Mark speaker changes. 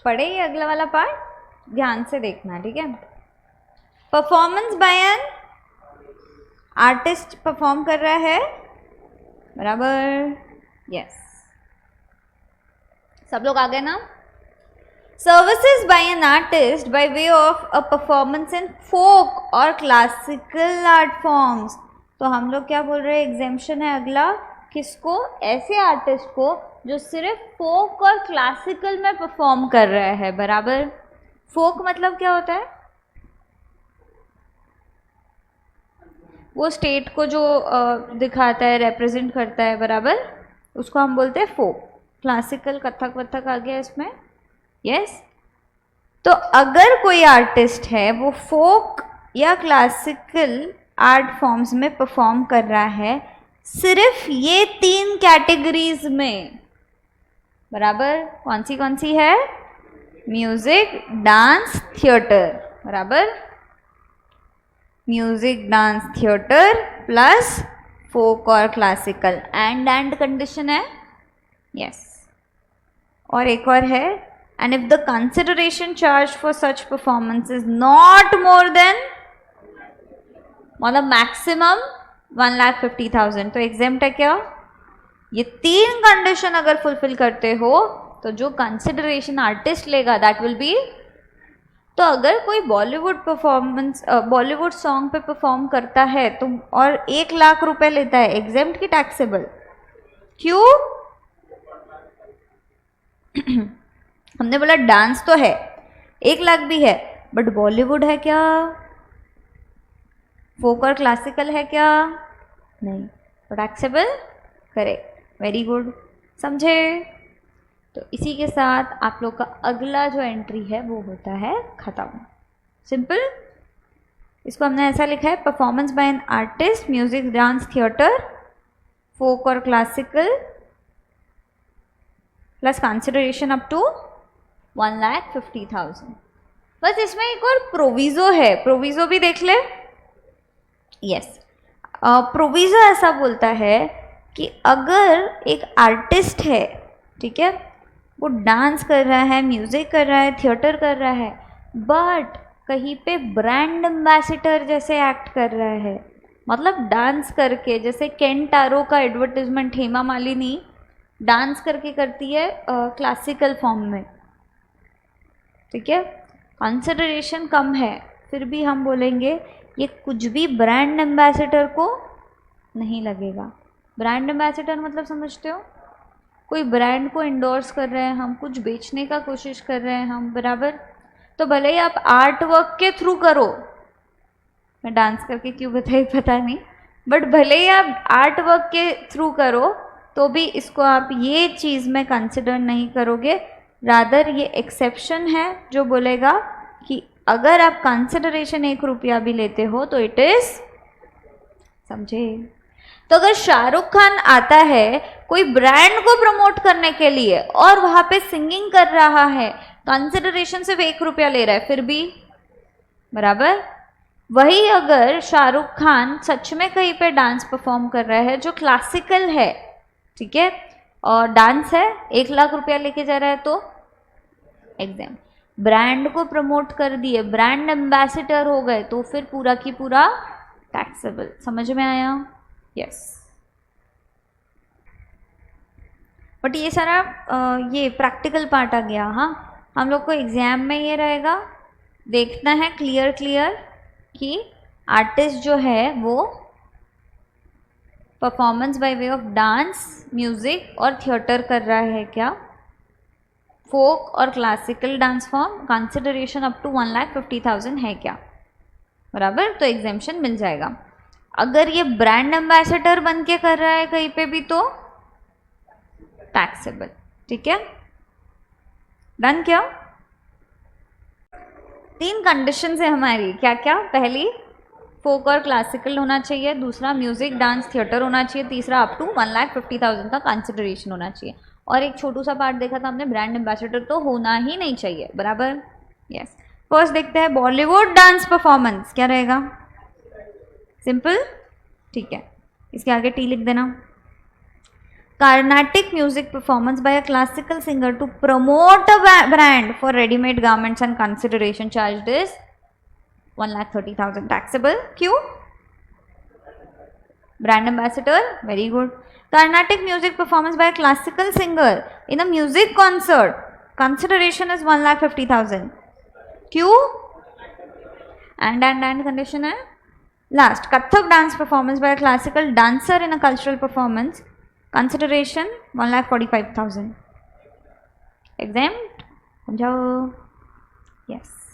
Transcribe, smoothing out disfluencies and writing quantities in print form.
Speaker 1: पढ़े ये अगला वाला पार्ट, ध्यान से देखना, ठीक है। Performance by an artist perform कर रहा है, बराबर, यस। सब लोग आ गए ना। Services by an artist by way of a performance in folk और क्लासिकल आर्ट फॉर्म्स। तो हम लोग क्या बोल रहे हैं, एग्जेम्पशन है अगला, किसको, ऐसे आर्टिस्ट को जो सिर्फ फोक और क्लासिकल में परफॉर्म कर रहा है, बराबर। फोक मतलब क्या होता है, वो स्टेट को जो दिखाता है, रिप्रेजेंट करता है, बराबर, उसको हम बोलते हैं फोक। क्लासिकल कथक वथक आ गया इसमें, यस। तो अगर कोई आर्टिस्ट है वो फोक या क्लासिकल आर्ट फॉर्म्स में परफॉर्म कर रहा है, सिर्फ ये 3 कैटेगरीज में, बराबर, कौन सी है, म्यूजिक, डांस, थिएटर, बराबर, म्यूजिक, डांस, थिएटर प्लस फोक और क्लासिकल, एंड कंडीशन है, यस। और एक और है, and if the consideration charged for such performance is not more than, मतलब maximum 1,50,000, तो exempt है क्या, ये 3 कंडीशन अगर फुलफिल करते हो तो जो कंसिडरेशन आर्टिस्ट लेगा दैट विल बी। तो अगर कोई बॉलीवुड परफॉर्मेंस, बॉलीवुड सॉन्ग पे परफॉर्म करता है तो और 1,00,000 रुपए लेता है, एग्जेम्प्ट की टैक्सेबल, क्यों? हमने बोला डांस तो है, 1,00,000 भी है, बट बॉलीवुड है क्या, फोक और क्लासिकल है क्या, नहीं, तो टैक्सेबल, करेक्ट, वेरी गुड, समझे। तो इसी के साथ आप लोग का अगला जो एंट्री है वो होता है खत्म, सिंपल। इसको हमने ऐसा लिखा है, performance by an artist, music, dance, theatre, folk और classical plus consideration up to 1,50,000। बस इसमें एक और प्रोविज़ो है, प्रोविज़ो भी देख ले, यस। प्रोविज़ो ऐसा बोलता है कि अगर एक आर्टिस्ट है, ठीक है, वो डांस कर रहा है, म्यूज़िक कर रहा है, थिएटर कर रहा है, बट कहीं पे ब्रांड एम्बेसडर जैसे एक्ट कर रहा है, मतलब डांस करके, जैसे केंटारो का एडवर्टीजमेंट हेमा मालिनी डांस करके करती है क्लासिकल फॉर्म में, ठीक है, कंसिडरेशन कम है, फिर भी हम बोलेंगे ये कुछ भी ब्रांड एम्बेसडर को नहीं लगेगा। ब्रांड एम्बेसडर मतलब समझते हो, कोई ब्रांड को इंडोर्स कर रहे हैं हम, कुछ बेचने का कोशिश कर रहे हैं हम, बराबर। तो भले ही आप आर्ट वर्क के थ्रू करो, मैं डांस करके क्यों बताई पता नहीं, बट भले ही आप आर्ट वर्क के थ्रू करो तो भी इसको आप ये चीज़ में कंसिडर नहीं करोगे, रादर ये एक्सेप्शन है जो बोलेगा कि अगर आप कंसिडरेशन 1 रुपया भी लेते हो तो इट इज, समझे। तो अगर शाहरुख खान आता है कोई ब्रांड को प्रमोट करने के लिए और वहां पे सिंगिंग कर रहा है, कंसिडरेशन सिर्फ 1 रुपया ले रहा है, फिर भी, बराबर। वही अगर शाहरुख खान सच में कहीं पे डांस परफॉर्म कर रहा है जो क्लासिकल है, ठीक है, और डांस है, 1,00,000 रुपया लेके जा रहा है, तो एग्जाम, ब्रांड को प्रमोट कर दिए, ब्रांड एम्बेसडर हो गए, तो फिर पूरा की पूरा टैक्सेबल। समझ में आया, यस। बट ये सारा ये प्रैक्टिकल पार्ट आ गया। हाँ, हम लोग को एग्जाम में ये रहेगा, देखना है क्लियर कि आर्टिस्ट जो है वो performance by way of dance, music और थिएटर कर रहा है क्या, फोक और classical dance form, consideration up to 1,50,000 है क्या, बराबर, तो एग्जेम्पशन मिल जाएगा। अगर ये ब्रांड एम्बेसडर बन के कर रहा है कहीं पे भी तो टैक्सेबल, ठीक है, डन। क्या 3 कंडीशंस है हमारी, क्या क्या, पहली फोक और क्लासिकल होना चाहिए, दूसरा म्यूजिक, डांस, थिएटर होना चाहिए, तीसरा अप टू 1,50,000 का कंसिडरेशन होना चाहिए, और एक छोटू सा पार्ट देखा था हमने, ब्रांड एम्बेसडर तो होना ही नहीं चाहिए, बराबर, यस। फर्स्ट देखते हैं बॉलीवुड डांस परफॉर्मेंस, क्या रहेगा, सिंपल, ठीक है, इसके आगे टी लिख देना। Carnatic music performance by a classical singer to promote a brand for ready-made garments and consideration charged is 1,30,000 taxable. Q. Brand ambassador, very good. Carnatic music performance by a classical singer in a music concert, consideration is 1,50,000. Q. And condition है. Last, Kathak dance performance by a classical dancer in a cultural performance, consideration 1,45,000. Exempt? Yes.